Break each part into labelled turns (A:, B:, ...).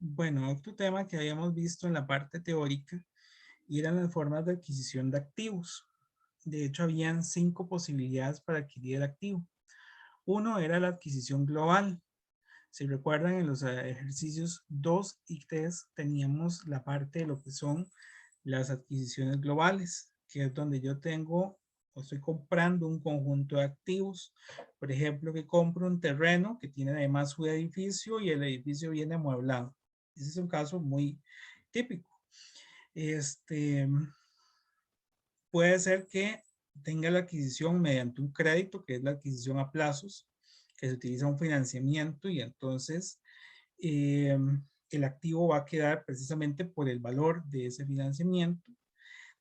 A: Bueno, otro tema que habíamos visto en la parte teórica eran las formas de adquisición de activos. De hecho, habían 5 posibilidades para adquirir el activo. Uno era la adquisición global. Si recuerdan, en los ejercicios 2 y 3 teníamos la parte de lo que son las adquisiciones globales, que es donde yo tengo o estoy comprando un conjunto de activos. Por ejemplo, que compro un terreno que tiene además su edificio y el edificio viene amueblado. Ese es un caso muy típico. Este, puede ser que tenga la adquisición mediante un crédito, que es la adquisición a plazos, que se utiliza un financiamiento y entonces eh, el activo va a quedar precisamente por el valor de ese financiamiento.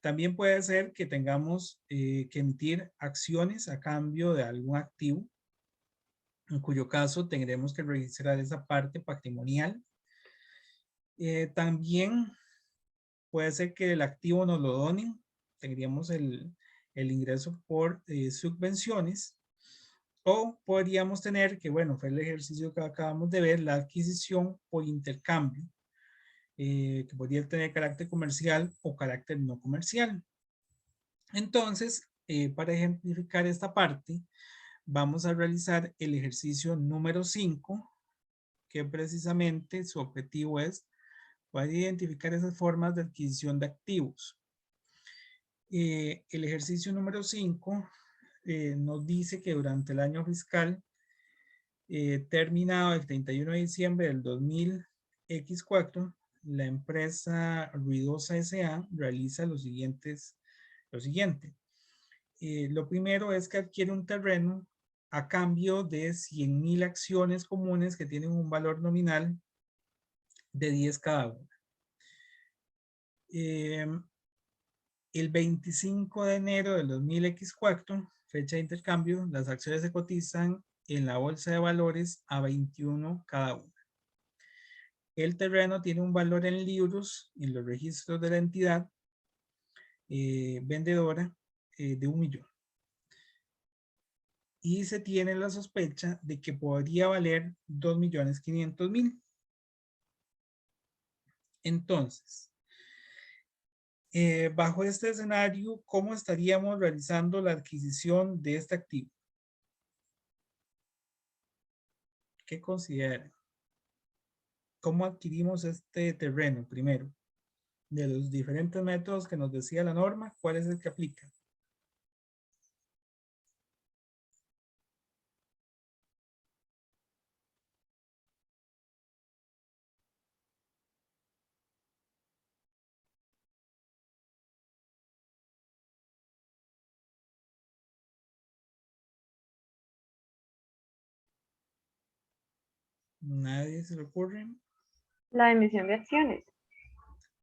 A: También puede ser que tengamos que emitir acciones a cambio de algún activo, en cuyo caso tendremos que registrar esa parte patrimonial. También puede ser que el activo nos lo donen, tendríamos el ingreso por subvenciones, o podríamos tener que, bueno, fue el ejercicio que acabamos de ver, la adquisición por intercambio, que podría tener carácter comercial o carácter no comercial. Entonces, para ejemplificar esta parte, vamos a realizar el ejercicio número 5, que precisamente su objetivo es poder identificar esas formas de adquisición de activos. El ejercicio número 5 nos dice que durante el año fiscal terminado el 31 de diciembre del 2000X4, la empresa Ruidosa S.A. realiza lo siguiente. Lo primero es que adquiere un terreno a cambio de 100,000 acciones comunes que tienen un valor nominal de 10 cada una. El 25 de enero del 2000X4, fecha de intercambio, las acciones se cotizan en la bolsa de valores a 21 cada una. El terreno tiene un valor en libros en los registros de la entidad vendedora de 1,000,000. Y se tiene la sospecha de que podría valer 2,500,000. Entonces, bajo este escenario, ¿cómo estaríamos realizando la adquisición de este activo? ¿Qué consideran? ¿Cómo adquirimos este terreno primero? De los diferentes métodos que nos decía la norma, ¿cuál es el que aplica? ¿Nadie se le ocurre?
B: La emisión de acciones.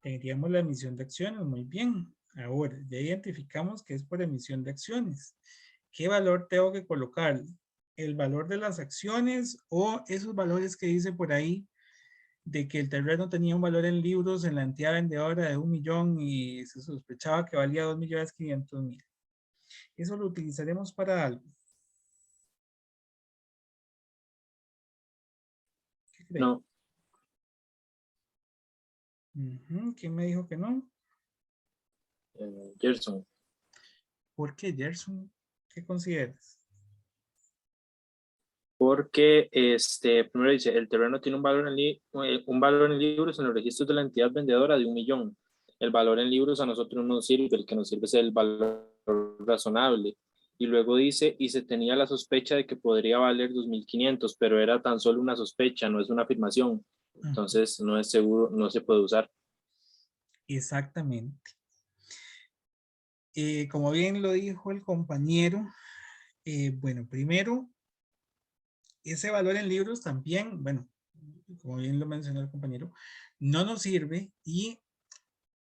A: Tendríamos la emisión de acciones, muy bien. Ahora, ya identificamos que es por emisión de acciones. ¿Qué valor tengo que colocar? ¿El valor de las acciones o esos valores que dice por ahí de que el terreno tenía un valor en libros en la entidad vendedora de 1,000,000 y se sospechaba que valía 2,500,000? Eso lo utilizaremos para algo. ¿Qué creen?
C: No,
A: ¿Quién me dijo que no?
C: Gerson,
A: ¿Por qué, Gerson? ¿Qué consideras?
C: porque primero dice, el terreno tiene un valor en libros en los registros de la entidad vendedora de 1,000,000. El valor en libros a nosotros no nos sirve, el que nos sirve es el valor razonable. Y luego dice, y se tenía la sospecha de que podría valer 2,500, pero era tan solo una sospecha, no es una afirmación. Entonces no es seguro, no se puede usar.
A: Exactamente. Como bien lo dijo el compañero, bueno, primero, ese valor en libros también, bueno, como bien lo mencionó el compañero, no nos sirve y,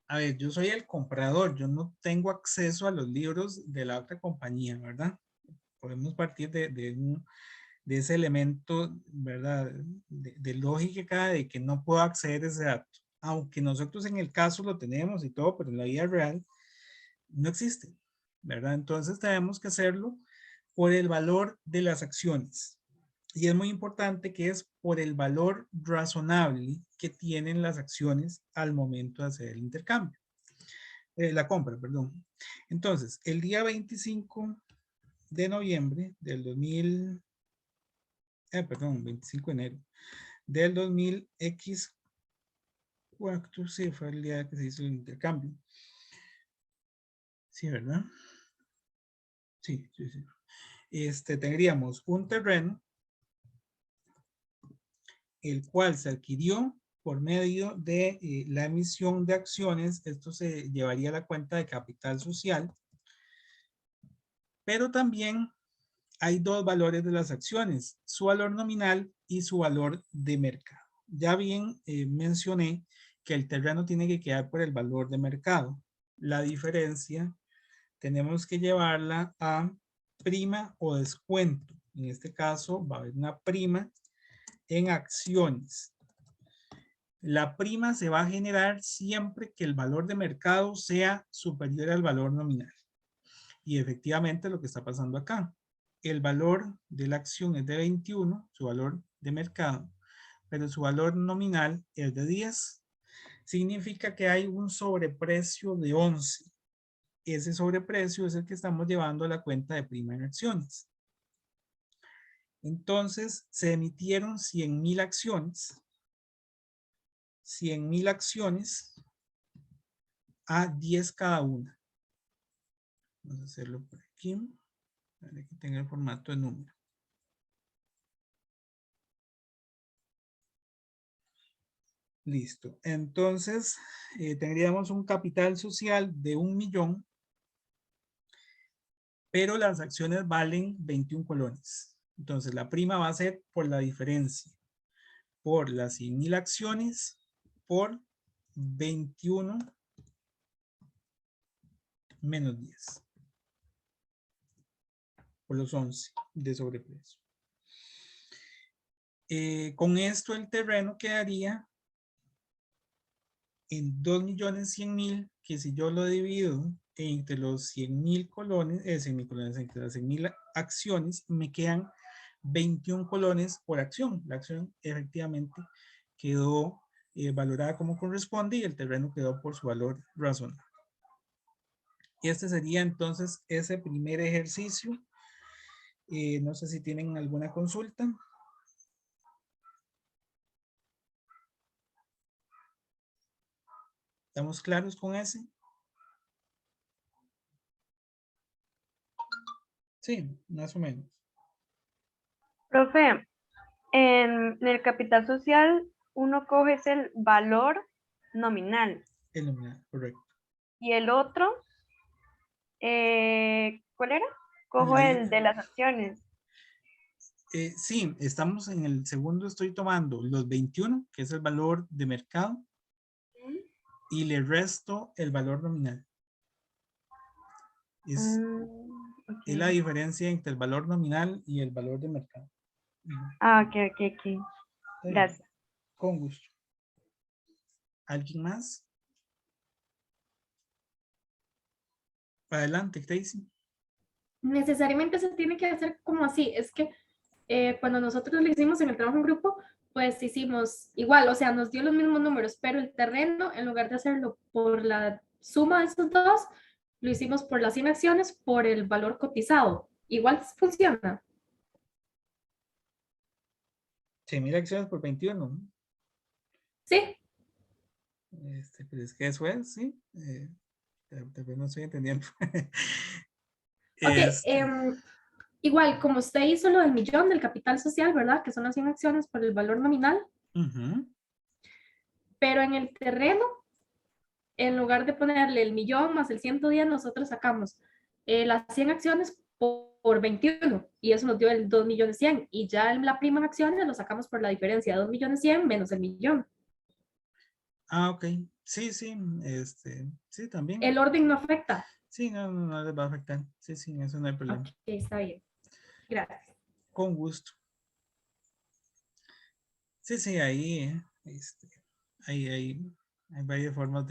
A: a ver, yo soy el comprador, yo no tengo acceso a los libros de la otra compañía, ¿verdad? Podemos partir de ese elemento, ¿verdad? De lógica de que no puedo acceder a ese dato. Aunque nosotros en el caso lo tenemos y todo, pero en la vida real no existe, ¿verdad? Entonces tenemos que hacerlo por el valor de las acciones. Y es muy importante que es por el valor razonable que tienen las acciones al momento de hacer el intercambio. La compra, perdón. Entonces, el día 25 de noviembre del 2000, perdón, 25 de enero del 2000X4, sí, fue el día que se hizo el intercambio. Sí, ¿verdad? Sí, sí, sí. Tendríamos un terreno el cual se adquirió por medio de la emisión de acciones. Esto se llevaría a la cuenta de capital social, pero también hay dos valores de las acciones, su valor nominal y su valor de mercado. Ya bien mencioné que el terreno tiene que quedar por el valor de mercado. La diferencia tenemos que llevarla a prima o descuento. En este caso va a haber una prima en acciones. La prima se va a generar siempre que el valor de mercado sea superior al valor nominal. Y efectivamente lo que está pasando acá. El valor de la acción es de 21, su valor de mercado, pero su valor nominal es de 10. Significa que hay un sobreprecio de 11. Ese sobreprecio es el que estamos llevando a la cuenta de prima en acciones. Entonces se emitieron 100,000 acciones. 100,000 acciones a 10 cada una. Vamos a hacerlo por aquí. Para que tenga el formato de número. Listo. Entonces, tendríamos un capital social de 1,000,000, pero las acciones valen 21 colones. Entonces, la prima va a ser por la diferencia, por las 100,000 acciones, por 21 menos 10, por los 11 de sobreprecio. Con esto el terreno quedaría en 2,100,000, que si yo lo divido entre los 100,000 colones, entre las 100,000 acciones, me quedan 21 colones por acción. La acción efectivamente quedó valorada como corresponde y el terreno quedó por su valor razonable. Y este sería entonces ese primer ejercicio. No sé si tienen alguna consulta. ¿Estamos claros con ese? Sí, más o menos.
B: Profe, en el capital social uno coge es el valor nominal
A: El nominal, correcto.
B: y el otro, ¿cuál era? Cojo el de las acciones.
A: Sí, estamos en el segundo, estoy tomando los 21, que es el valor de mercado, y le resto el valor nominal. Es la
B: Ok.
A: diferencia entre el valor nominal y el valor de mercado.
B: Ah, ok.
A: Está bien,
B: Gracias.
A: con gusto. ¿Alguien más? Adelante, Tracy.
D: Necesariamente se tiene que hacer como así. Es que cuando nosotros lo hicimos en el trabajo en grupo, pues hicimos igual, o sea, nos dio los mismos números, pero el terreno, en lugar de hacerlo por la suma de esos dos, lo hicimos por las 100 acciones, por el valor cotizado. Igual funciona.
A: 100,000 acciones por 21.
D: Sí.
A: Pero es que eso es, sí. Tal vez no estoy entendiendo.
D: Ok,
A: Este,
D: igual, como usted hizo lo del millón del capital social, ¿verdad? Que son las 100 acciones por el valor nominal, pero en el terreno, en lugar de ponerle el millón más el 110, nosotros sacamos las 100 acciones por 21 y eso nos dio el 2.100.000 y ya en la prima en acciones lo sacamos por la diferencia de 2.100.000 menos el millón.
A: ok. Sí, sí. Sí, también.
D: El orden no afecta.
A: Sí, no les va a afectar. Sí, eso no hay problema.
D: Ok, está bien. Gracias.
A: Con gusto. Sí, ahí, hay varias formas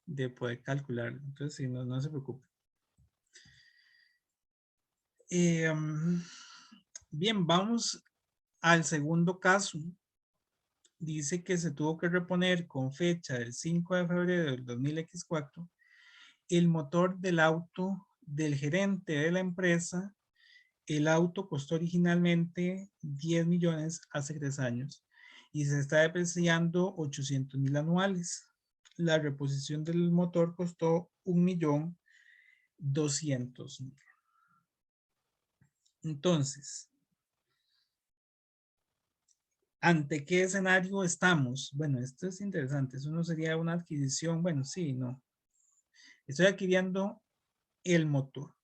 A: de poder calcularlo. Entonces, sí, no se preocupe. Bien, vamos al segundo caso. Dice que se tuvo que reponer con fecha del 5 de febrero del 2000X4 el motor del auto del gerente de la empresa. El auto costó originalmente 10 millones hace 3 años y se está depreciando 800,000 anuales. La reposición del motor costó 1,200,000. Entonces, ¿ante qué escenario estamos? Bueno, esto es interesante. Eso no sería una adquisición. Bueno, sí, no. Estoy adquiriendo el motor.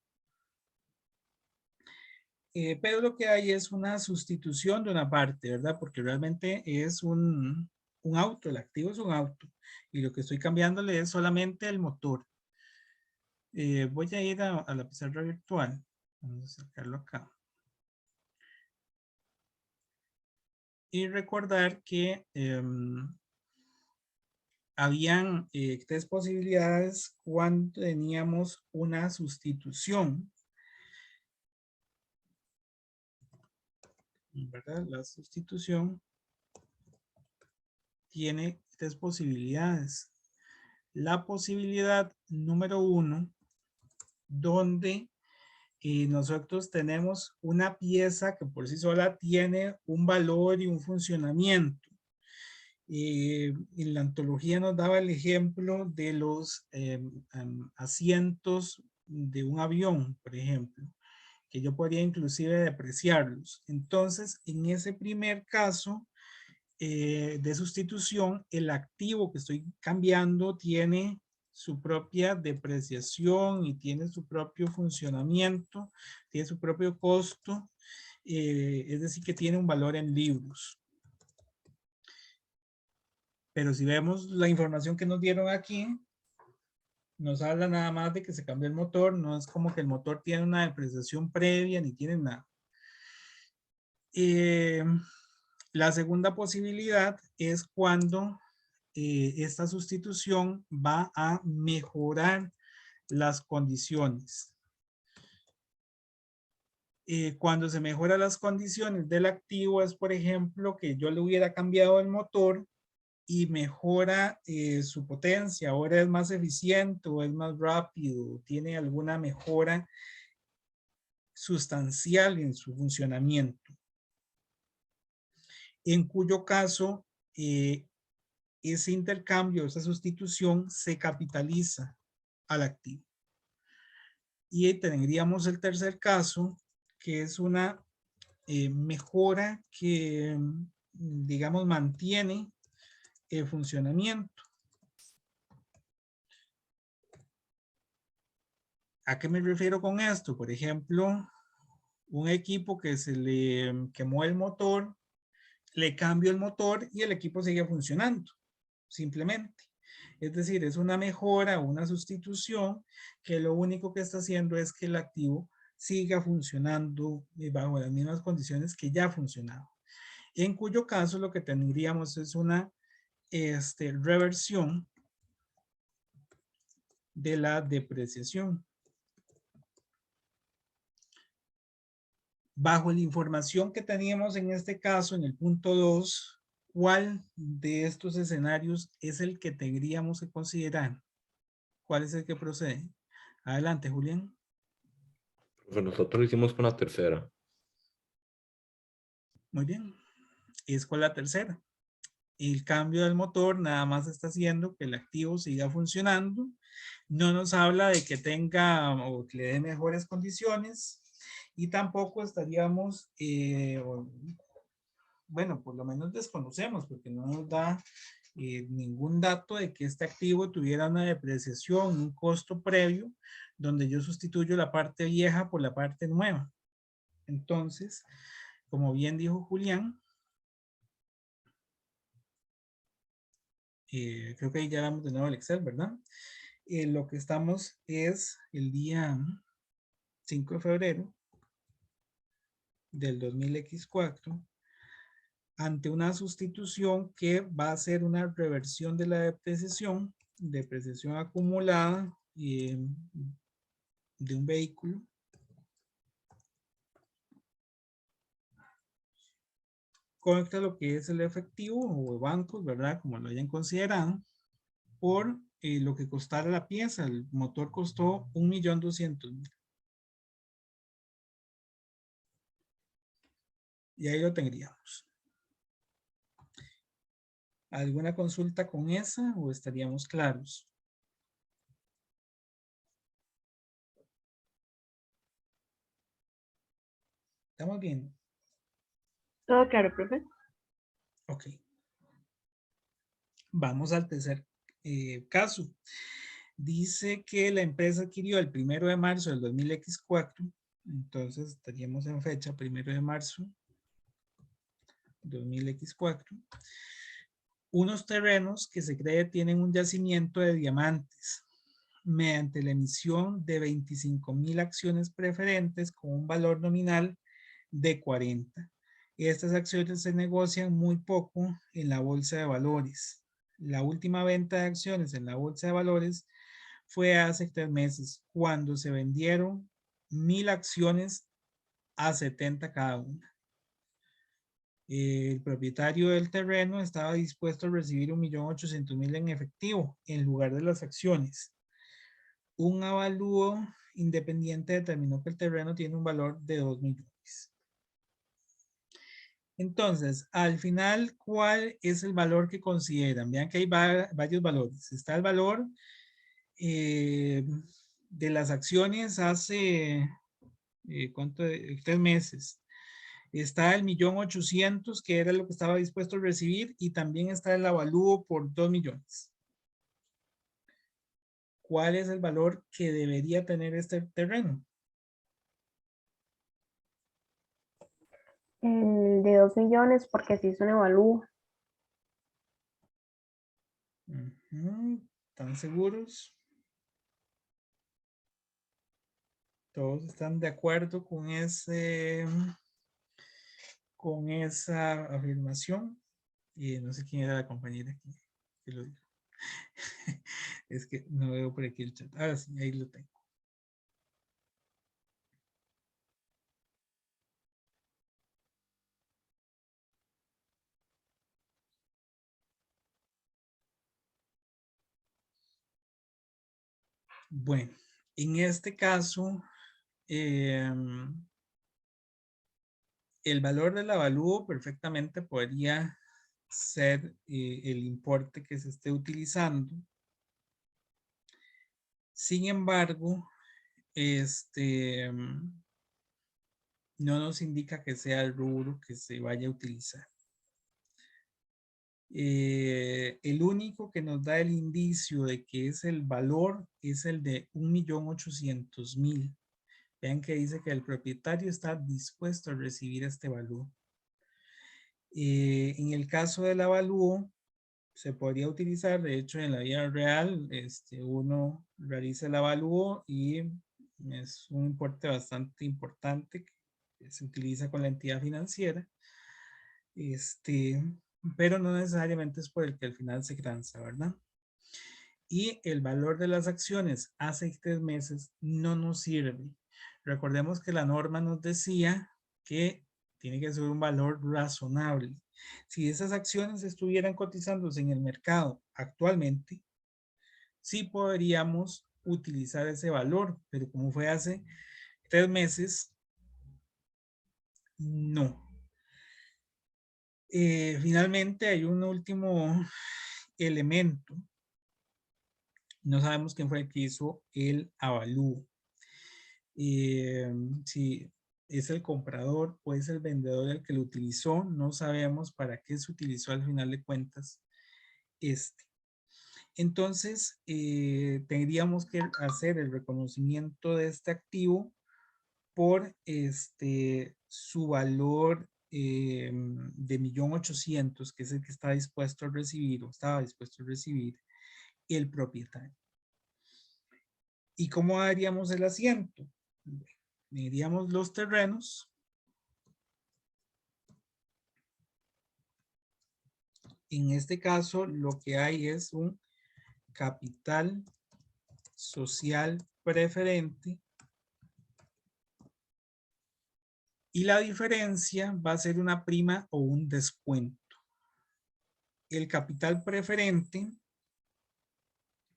A: Pero lo que hay es una sustitución de una parte, ¿verdad? Porque realmente es un auto, el activo es un auto. Y lo que estoy cambiándole es solamente el motor. Voy a ir a la pizarra virtual. Vamos a sacarlo acá. Y recordar que habían 3 posibilidades cuando teníamos una sustitución. ¿Verdad? La sustitución tiene 3 posibilidades. La posibilidad número 1, donde nosotros tenemos una pieza que por sí sola tiene un valor y un funcionamiento. En la antología nos daba el ejemplo de los asientos de un avión, por ejemplo, que yo podría inclusive depreciarlos. Entonces, en ese primer caso de sustitución, el activo que estoy cambiando tiene su propia depreciación y tiene su propio funcionamiento, tiene su propio costo, es decir, que tiene un valor en libros. Pero si vemos la información que nos dieron aquí, nos habla nada más de que se cambió el motor, no es como que el motor tiene una depreciación previa ni tiene nada. La segunda posibilidad es cuando esta sustitución va a mejorar las condiciones. Cuando se mejoran las condiciones del activo es, por ejemplo, que yo le hubiera cambiado el motor y mejora su potencia, ahora es más eficiente o es más rápido, tiene alguna mejora sustancial en su funcionamiento. En cuyo caso, ese intercambio, esa sustitución se capitaliza al activo. Y tendríamos el tercer caso, que es una mejora que, digamos, mantiene el funcionamiento. ¿A qué me refiero con esto? Por ejemplo, un equipo que se le quemó el motor, le cambio el motor y el equipo sigue funcionando, simplemente. Es decir, es una mejora o una sustitución que lo único que está haciendo es que el activo siga funcionando bajo las mismas condiciones que ya funcionaba. En cuyo caso lo que tendríamos es una reversión de la depreciación. Bajo la información que teníamos en este caso, en el punto 2, ¿cuál de estos escenarios es el que tendríamos que considerar? ¿Cuál es el que procede? Adelante, Julián.
E: Pues nosotros lo hicimos con la tercera.
A: Muy bien. ¿Es cuál la tercera? El cambio del motor nada más está haciendo que el activo siga funcionando. No nos habla de que tenga o que le dé mejores condiciones y tampoco estaríamos, bueno, por lo menos desconocemos porque no nos da ningún dato de que este activo tuviera una depreciación, un costo previo, donde yo sustituyo la parte vieja por la parte nueva. Entonces, como bien dijo Julián, creo que ahí ya vamos de nuevo al Excel, ¿verdad? Lo que estamos es el día 5 de febrero del 2000X4 ante una sustitución que va a ser una reversión de la depreciación acumulada de un vehículo contra lo que es el efectivo o bancos, ¿verdad? Como lo hayan considerado, por lo que costara la pieza. El motor costó 1.200.000. Y ahí lo tendríamos. ¿Alguna consulta con esa o estaríamos claros? ¿Estamos bien?
B: Todo claro, profe.
A: Ok. Vamos al tercer caso. Dice que la empresa adquirió el 1 de marzo del 2004. Entonces estaríamos en fecha 1 de marzo 2004. Unos terrenos que se cree tienen un yacimiento de diamantes mediante la emisión de 25.000 acciones preferentes con un valor nominal de 40. Estas acciones se negocian muy poco en la bolsa de valores. La última venta de acciones en la bolsa de valores fue hace 3 meses, cuando se vendieron 1.000 acciones a 70 cada una. El propietario del terreno estaba dispuesto a recibir 1.800.000 en efectivo en lugar de las acciones. Un avalúo independiente determinó que el terreno tiene un valor de 2 millones. Entonces, al final, ¿cuál es el valor que consideran? Vean que hay varios valores. Está el valor de las acciones hace, ¿cuánto? 3 meses. Está el 1.800.000, que era lo que estaba dispuesto a recibir, y también está el avalúo por 2 millones. ¿Cuál es el valor que debería tener este terreno?
F: El de 2 millones porque se hizo un evalúo.
A: ¿Están seguros? ¿Todos están de acuerdo con esa afirmación? Y no sé quién era la compañera que lo dijo. Es que no veo por aquí el chat. Ahora sí, ahí lo tengo. Bueno, en este caso, el valor del avalúo perfectamente podría ser el importe que se esté utilizando. Sin embargo, no nos indica que sea el rubro que se vaya a utilizar. El único que nos da el indicio de que es el valor es el de 1.800.000. Vean que dice que el propietario está dispuesto a recibir este valor. En el caso del avalúo, se podría utilizar, de hecho en la vida real, uno realiza el avalúo y es un importe bastante importante que se utiliza con la entidad financiera, pero no necesariamente es por el que al final se transa, ¿verdad? Y el valor de las acciones hace 3 meses no nos sirve. Recordemos que la norma nos decía que tiene que ser un valor razonable. Si esas acciones estuvieran cotizándose en el mercado actualmente, sí podríamos utilizar ese valor, pero como fue hace 3 meses, no. Finalmente hay un último elemento. No sabemos quién fue el que hizo el avalúo. Si es el comprador o es el vendedor el que lo utilizó, no sabemos para qué se utilizó al final de cuentas Entonces, tendríamos que hacer el reconocimiento de este activo por su valor de 1.800.000, que es el que está dispuesto a recibir o estaba dispuesto a recibir el propietario. ¿Y cómo haríamos el asiento? Mediríamos los terrenos. En este caso, lo que hay es un capital social preferente Y la diferencia va a ser una prima o un descuento. El capital preferente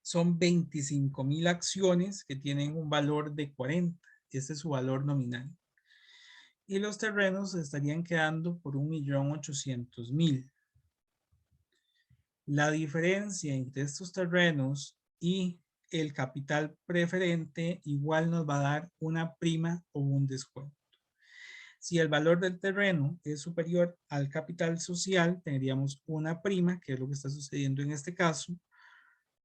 A: son 25,000 acciones que tienen un valor de 40. Este es su valor nominal. Y los terrenos estarían quedando por 1.800.000. La diferencia entre estos terrenos y el capital preferente igual nos va a dar una prima o un descuento. Si el valor del terreno es superior al capital social, tendríamos una prima, que es lo que está sucediendo en este caso,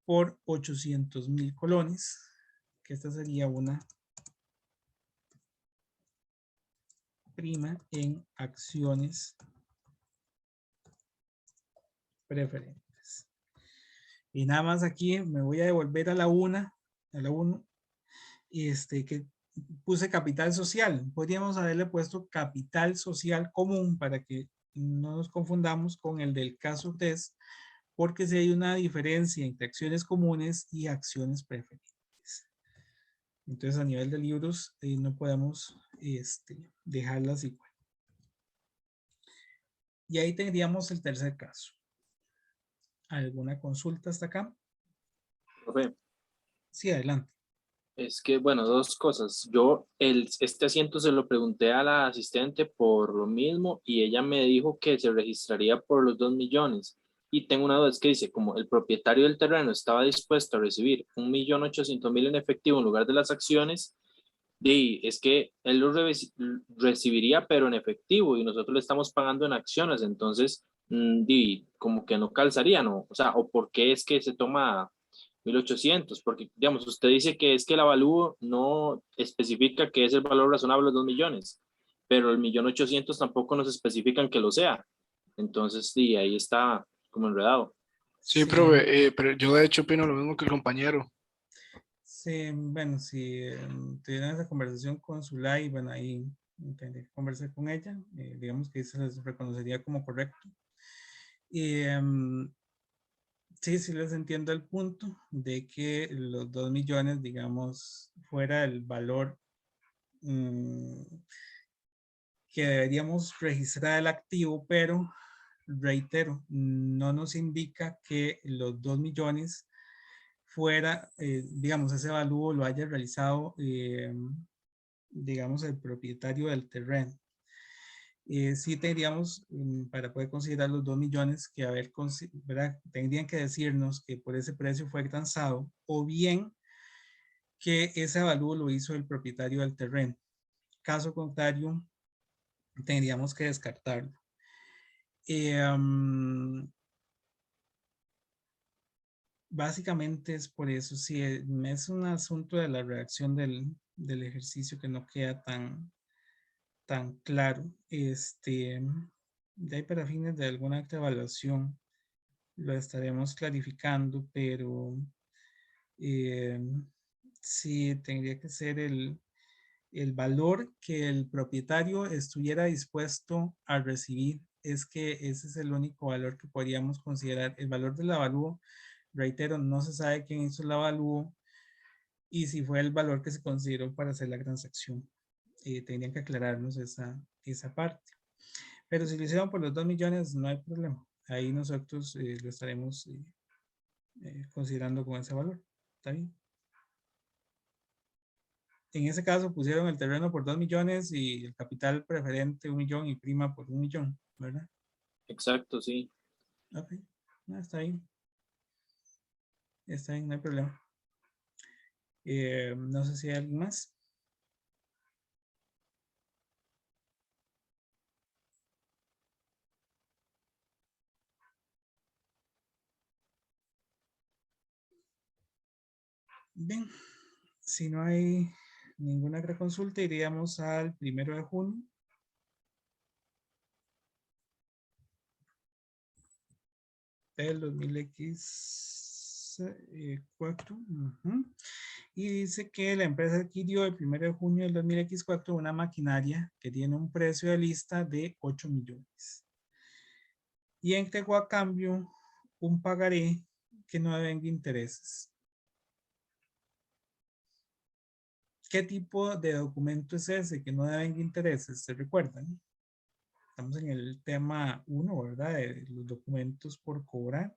A: por 800,000 colones, que esta sería una prima en acciones preferentes. Y nada más aquí me voy a devolver a la 1, que puse capital social. Podríamos haberle puesto capital social común para que no nos confundamos con el del caso 3, porque si hay una diferencia entre acciones comunes y acciones preferentes. Entonces a nivel de libros no podemos dejarlas igual. Y ahí tendríamos el tercer caso. ¿Alguna consulta hasta acá?
C: Profe,
A: Sí, adelante.
C: es que, bueno, dos cosas. Yo este asiento se lo pregunté a la asistente por lo mismo y ella me dijo que se registraría por los 2 millones. Y tengo una duda, es que dice, como el propietario del terreno estaba dispuesto a recibir 1.800.000 en efectivo en lugar de las acciones, es que él lo recibiría pero en efectivo y nosotros le estamos pagando en acciones, entonces, como que no calzaría, ¿no? O sea, ¿o por qué es que se toma 1.800? Porque, digamos, usted dice que es que el avalúo no especifica que es el valor razonable de 2 millones, pero el 1.800.000 tampoco nos especifican que lo sea. Entonces, ahí está como enredado.
G: Sí,
A: Sí,
G: profe, pero yo de hecho opino lo mismo que el compañero.
A: sí, bueno, si tuvieran esa conversación con Zulay, bueno, ahí tendría que conversar con ella, digamos que se les reconocería como correcto. Y sí, sí les entiendo el punto de que los 2 millones, digamos, fuera el valor que deberíamos registrar el activo, pero reitero, no nos indica que los 2 millones fuera, digamos, ese avalúo lo haya realizado, digamos, el propietario del terreno. Sí tendríamos, para poder considerar los 2 millones, que haber, ¿verdad? Tendrían que decirnos que por ese precio fue transado, o bien que ese avalúo lo hizo el propietario del terreno. Caso contrario, tendríamos que descartarlo. Básicamente es por eso, si es un asunto de la redacción del ejercicio que no queda tan claro, de ahí para fines de alguna acta de evaluación lo estaremos clarificando, pero sí tendría que ser el valor que el propietario estuviera dispuesto a recibir. Es que ese es el único valor que podríamos considerar. El valor del avalúo, reitero, no se sabe quién hizo el avalúo y si fue el valor que se consideró para hacer la transacción. Tendrían que aclararnos esa parte. Pero si lo hicieron por los 2 millones, no hay problema. Ahí nosotros lo estaremos considerando con ese valor. ¿Está bien? En ese caso pusieron el terreno por 2 millones y el capital preferente 1 millón y prima por 1 millón, ¿verdad?
C: Exacto, sí.
A: Ok, está bien. Está bien, no hay problema. No sé si hay alguien más. Bien, si no hay ninguna otra consulta, iríamos al 1 de junio. Del 2000X4. Y dice que la empresa adquirió el 1 de junio del 2000X4 una maquinaria que tiene un precio de lista de 8 millones. Y entregó a cambio un pagaré que no devenga intereses. ¿Qué tipo de documento es ese que no devenga intereses? ¿Se recuerdan? Estamos en el tema 1, ¿verdad? De los documentos por cobrar.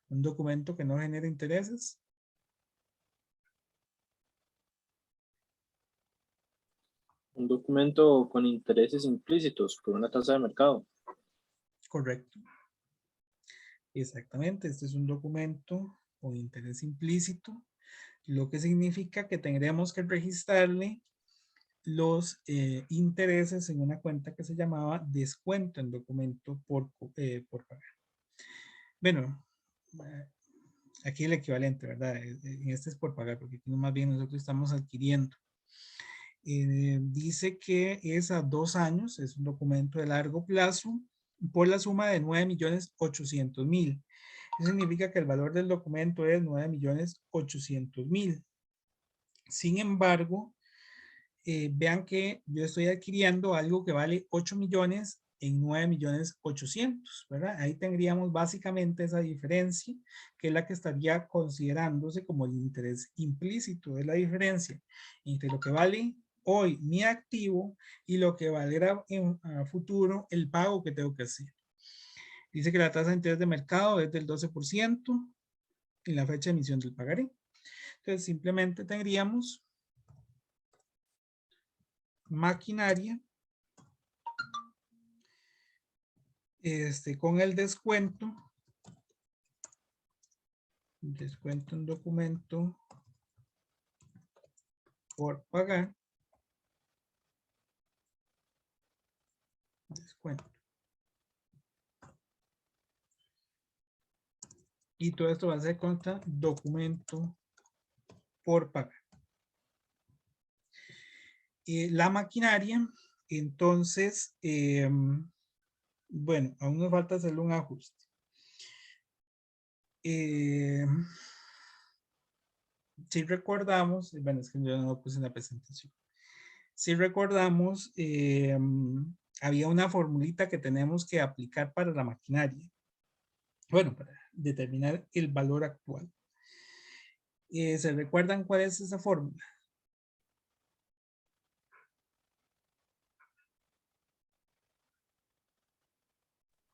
A: Un documento que no genera intereses.
C: Un documento con intereses implícitos por una tasa de mercado.
A: Correcto. Exactamente. Este es un documento con interés implícito, lo que significa que tendremos que registrarle los intereses en una cuenta que se llamaba descuento en documento por pagar. Bueno, aquí el equivalente, ¿verdad? En este es por pagar, porque aquí más bien nosotros estamos adquiriendo. Dice que es a 2 años, es un documento de largo plazo, por la suma de 9.800.000. Eso significa que el valor del documento es 9.800.000. Sin embargo, vean que yo estoy adquiriendo algo que vale 8 millones en 9.800.000, ¿verdad? Ahí tendríamos básicamente esa diferencia, que es la que estaría considerándose como el interés implícito. Es la diferencia entre lo que vale hoy mi activo y lo que valerá en futuro el pago que tengo que hacer. Dice que la tasa de interés de mercado es del 12% en la fecha de emisión del pagaré. Entonces simplemente tendríamos maquinaria con el descuento en documento por pagar, descuento, y todo esto va a ser contra documento por pagar. La maquinaria, entonces, bueno, aún nos falta hacerle un ajuste. Si recordamos, bueno, es que yo no lo puse en la presentación. Si recordamos, había una formulita que tenemos que aplicar para la maquinaria. Bueno, para determinar el valor actual. ¿Se recuerdan cuál es esa fórmula?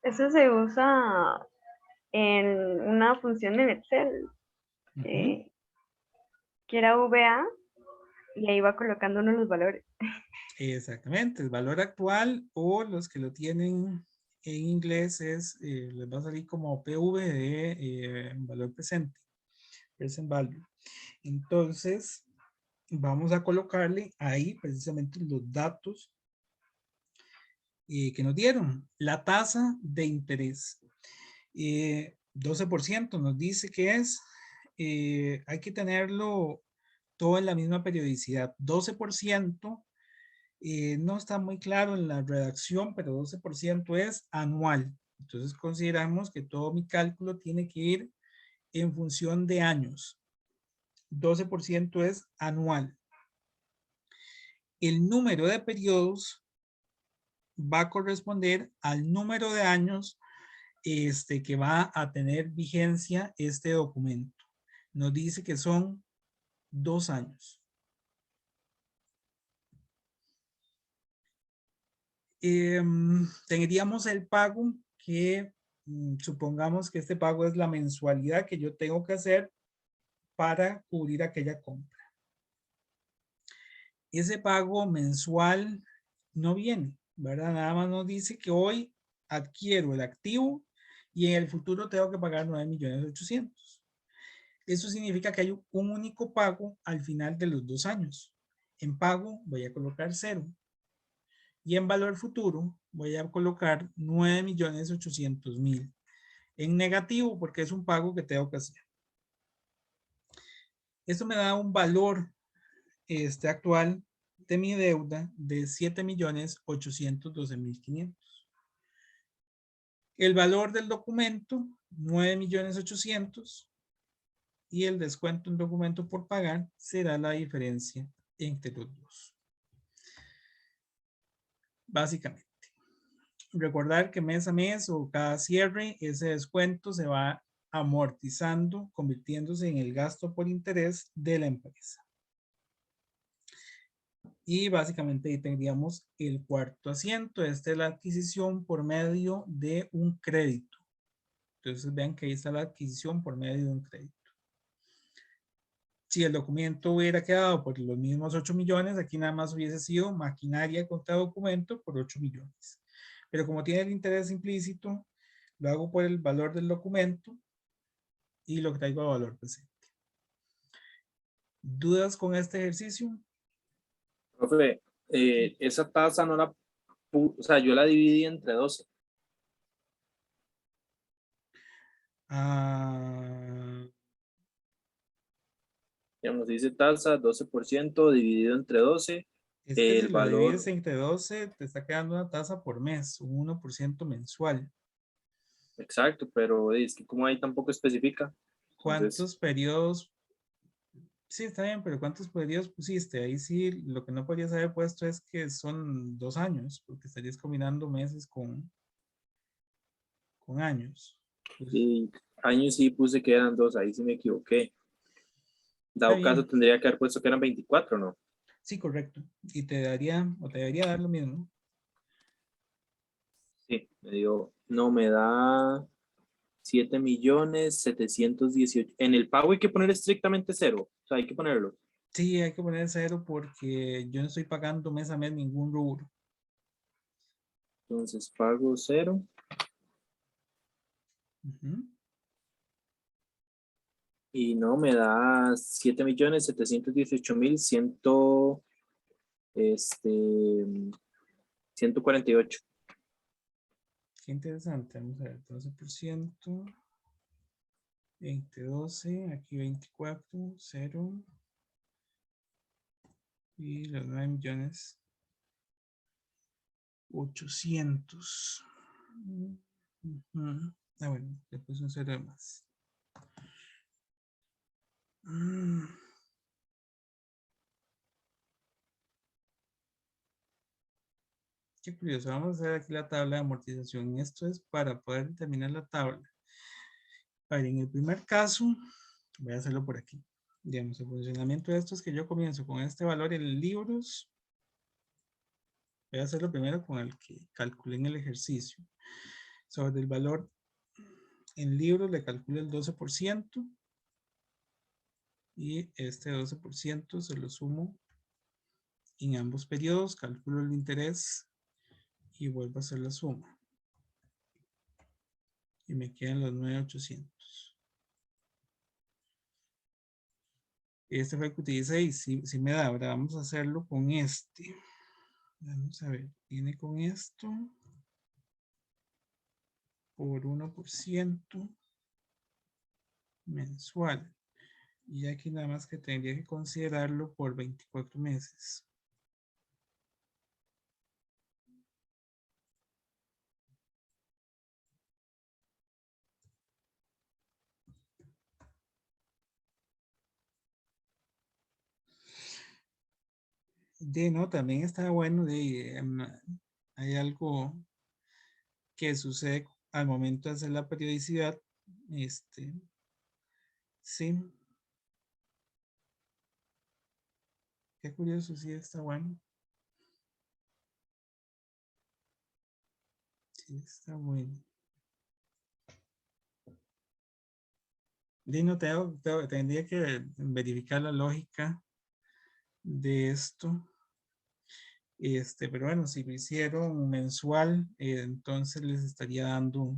B: Eso se usa en una función en Excel, que era VA, y ahí va colocando uno los valores.
A: Exactamente, el valor actual, o los que lo tienen en inglés les va a salir como PV de valor presente, present value. Entonces, vamos a colocarle ahí precisamente los datos que nos dieron. La tasa de interés, 12% nos dice que es, hay que tenerlo todo en la misma periodicidad. 12%, no está muy claro en la redacción, pero 12% es anual. Entonces consideramos que todo mi cálculo tiene que ir en función de años. 12% es anual. El número de periodos va a corresponder al número de años que va a tener vigencia este documento. Nos dice que son 2 años. Tendríamos el pago que supongamos que este pago es la mensualidad que yo tengo que hacer para cubrir aquella compra. Ese pago mensual no viene, ¿verdad? Nada más nos dice que hoy adquiero el activo y en el futuro tengo que pagar 9.800.000. Eso significa que hay un único pago al final de los 2 años. En pago voy a colocar 0. Y en valor futuro voy a colocar 9.800.000. En negativo porque es un pago que tengo que hacer. Esto me da un valor actual de mi deuda de 7.812.500. El valor del documento, 9.800.000, y el descuento en documento por pagar será la diferencia entre los dos. Básicamente. Recordar que mes a mes o cada cierre, ese descuento se va amortizando, convirtiéndose en el gasto por interés de la empresa. Y básicamente ahí tendríamos el cuarto asiento. Esta es la adquisición por medio de un crédito. Entonces vean que ahí está la adquisición por medio de un crédito. Si el documento hubiera quedado por los mismos 8 millones, aquí nada más hubiese sido maquinaria contra documento por 8 millones. Pero como tiene el interés implícito, lo hago por el valor del documento y lo traigo a valor presente. ¿Dudas con este ejercicio?
C: Profe, esa tasa no la, o sea, yo la dividí entre 12. Digamos, dice tasa 12% dividido entre 12.
A: Es que si
C: El
A: lo divides
C: valor,
A: entre 12, te está quedando una tasa por mes, un 1% mensual.
C: exacto, pero es que como ahí tampoco especifica. Entonces,
A: ¿Cuántos periodos? Sí, está bien, pero ¿cuántos periodos pusiste? Ahí sí, lo que no podrías haber puesto es que son 2 años, porque estarías combinando meses con años. Pues,
C: y años sí puse que eran 2, ahí sí me equivoqué.
A: está
C: Dado caso,
A: bien,
C: tendría que haber puesto que eran 24, ¿no?
A: sí, correcto. Y te daría, o te debería dar lo mismo.
C: Sí, me dio, no me da 7.718.000. En el pago hay que poner estrictamente 0, o sea, hay que ponerlo.
A: Sí, hay que poner 0 porque yo no estoy pagando mes a mes ningún rubro.
C: Entonces, pago 0.
A: Ujú.
C: Y no, me da 7.718.100, este, 148.
A: Qué interesante. Vamos a ver, 12%, 20, 12, aquí 24, 0. Y los 9 millones 800. Ujú. Ah, bueno, le puse un 0 de más. Qué curioso. Vamos a hacer aquí la tabla de amortización. Esto es para poder determinar la tabla. A ver, en el primer caso, voy a hacerlo por aquí. Digamos, el funcionamiento de esto es que yo comienzo con este valor en libros. Voy a hacerlo primero con el que calculé en el ejercicio. Sobre el valor en libros le calculo el 12%. Y este 12% se lo sumo en ambos periodos, calculo el interés y vuelvo a hacer la suma. Y me quedan los 9.800. Este fue el que utilicé y sí me da. Ahora vamos a hacerlo con este. Vamos a ver, viene con esto por 1% mensual. Y aquí nada más que tendría que considerarlo por 24 meses. De no, también está bueno hay algo que sucede al momento de hacer la periodicidad. Sí, qué curioso, sí está bueno. Sí, está bueno. Dino, tendría que verificar la lógica de esto. Pero bueno, si lo hicieron mensual, entonces les estaría dando,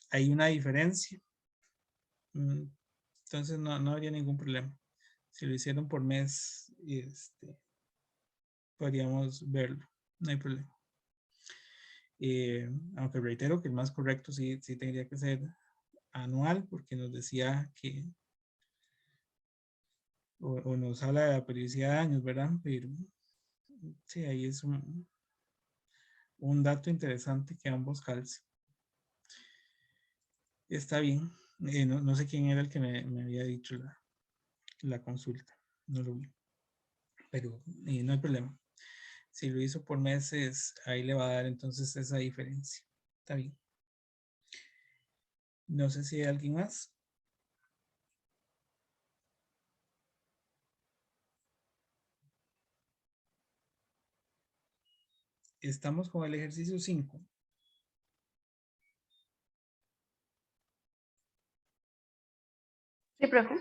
A: hay una diferencia. Entonces no habría ningún problema. Si lo hicieron por mes, podríamos verlo, no hay problema. Aunque reitero que el más correcto sí tendría que ser anual, porque nos decía que, o nos habla de la periodicidad de años, ¿verdad? Pero sí, ahí es un dato interesante que ambos calcen. Está bien. No sé quién era el que me había dicho la consulta. No lo vi. Pero no hay problema. Si lo hizo por meses, ahí le va a dar entonces esa diferencia. Está bien. No sé si hay alguien más. Estamos con el ejercicio 5.
B: Sí, profe.